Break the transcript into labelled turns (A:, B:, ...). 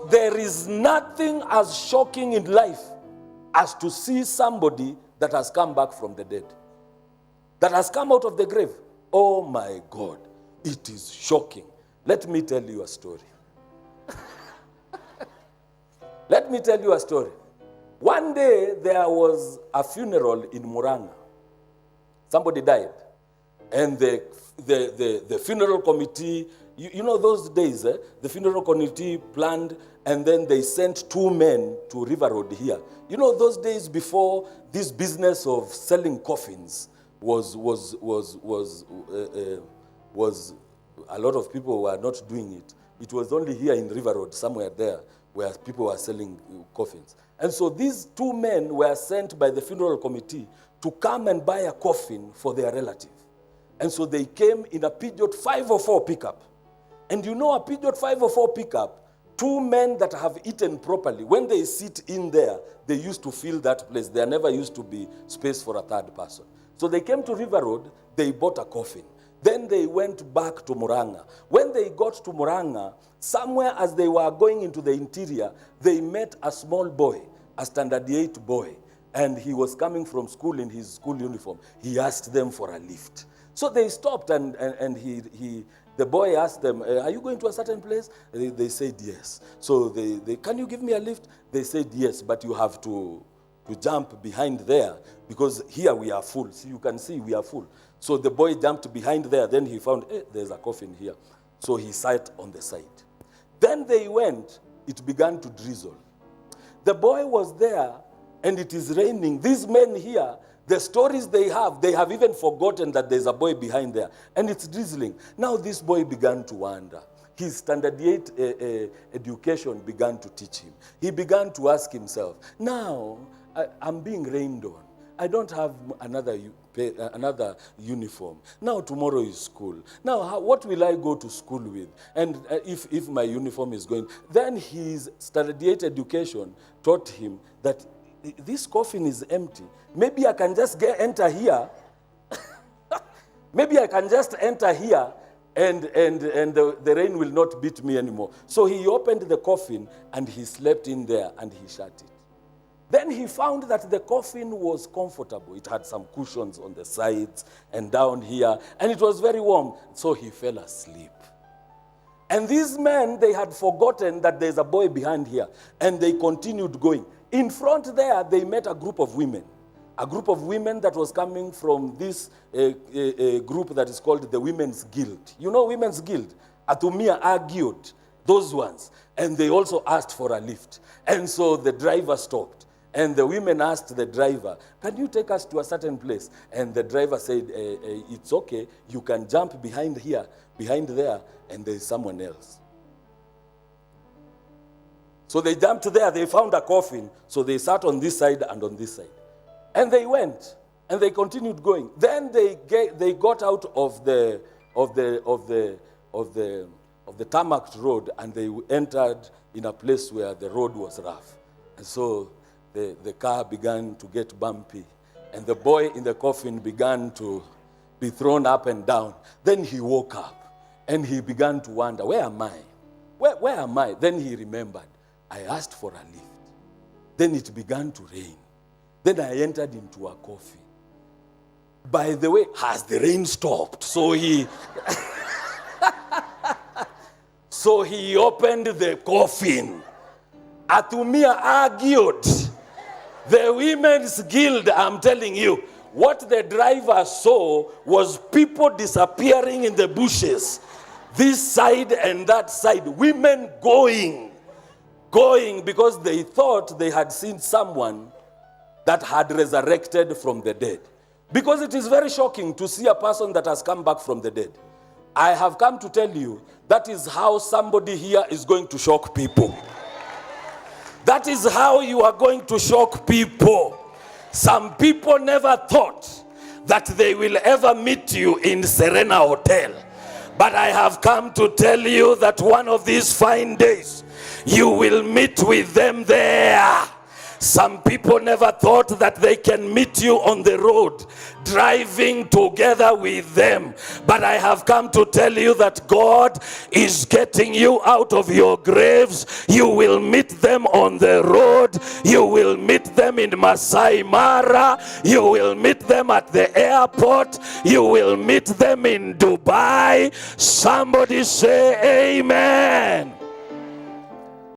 A: There is nothing as shocking in life as to see somebody that has come back from the dead, that has come out of the grave. Oh my God, it is shocking. Let me tell you a story. Let me tell you a story. One day there was a funeral in Muranga. Somebody died. And the funeral committee, you know those days, the funeral committee planned, and then they sent 2 men to River Road here. You know those days before this business of selling coffins was a lot of people were not doing it. It was only here in River Road, somewhere there, where people were selling coffins. And so these 2 men were sent by the funeral committee to come and buy a coffin for their relative. And so they came in a Peugeot 504 pickup. And you know a Peugeot 504 pickup, 2 men that have eaten properly, when they sit in there, they used to fill that place. There never used to be space for a third person. So they came to River Road, they bought a coffin. Then they went back to Muranga. When they got to Muranga, somewhere as they were going into the interior, they met a small boy, a standard 8 boy, and he was coming from school in his school uniform. He asked them for a lift. So they stopped, and the boy asked them, are you going to a certain place? They said yes. So they can you give me a lift? They said yes, but you have to jump behind there, because here we are full. See, you can see we are full. So the boy jumped behind there. Then he found, there's a coffin here. So he sat on the side. Then they went. It began to drizzle. The boy was there, and it is raining. These men here, the stories they have even forgotten that there's a boy behind there. And it's drizzling. Now this boy began to wonder. His standard 8 education began to teach him. He began to ask himself, now I'm being rained on. I don't have another uniform. Now tomorrow is school. Now what will I go to school with? And if my uniform is going... Then his standard 8 education taught him that this coffin is empty. Maybe I can just enter here. Maybe I can just enter here and the rain will not beat me anymore. So he opened the coffin and he slept in there and he shut it. Then he found that the coffin was comfortable. It had some cushions on the sides and down here, and it was very warm. So he fell asleep. And these men, they had forgotten that there's a boy behind here, and they continued going. In front there, they met a group of women that was coming from this group that is called the Women's Guild. You know Women's Guild? Atumia argued, those ones. And they also asked for a lift. And so the driver stopped. And the women asked the driver, can you take us to a certain place? And the driver said, it's okay. You can jump behind here, behind there, and there's someone else. So they jumped there. They found a coffin. So they sat on this side and on this side. And they went, and they continued going. Then they got out of the tarmac road, and they entered in a place where the road was rough. And so the car began to get bumpy, and the boy in the coffin began to be thrown up and down. Then he woke up, and he began to wonder, where am I? Where am I? Then he remembered, I asked for a lift. Then it began to rain. Then I entered into a coffin. By the way, has the rain stopped? So he opened the coffin. Atumia argued. The Women's Guild, I'm telling you, what the driver saw was people disappearing in the bushes. This side and that side. Women going because they thought they had seen someone that had resurrected from the dead. Because it is very shocking to see a person that has come back from the dead. I have come to tell you, that is how somebody here is going to shock people. That is how you are going to shock people. Some people never thought that they will ever meet you in Serena Hotel. But I have come to tell you that one of these fine days, you will meet with them there. Some people never thought that they can meet you on the road, driving together with them. But I have come to tell you that God is getting you out of your graves. You will meet them on the road. You will meet them in Masai Mara. You will meet them at the airport. You will meet them in Dubai. Somebody say amen.